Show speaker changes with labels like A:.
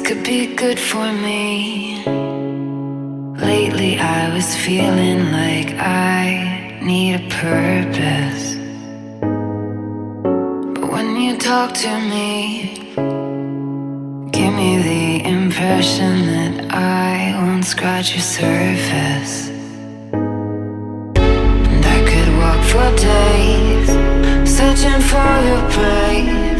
A: could be good for me. Lately I was feeling like I need a purpose. But when you talk to me, give me the impression that I won't scratch your surface. And I could walk for days, searching for your praise.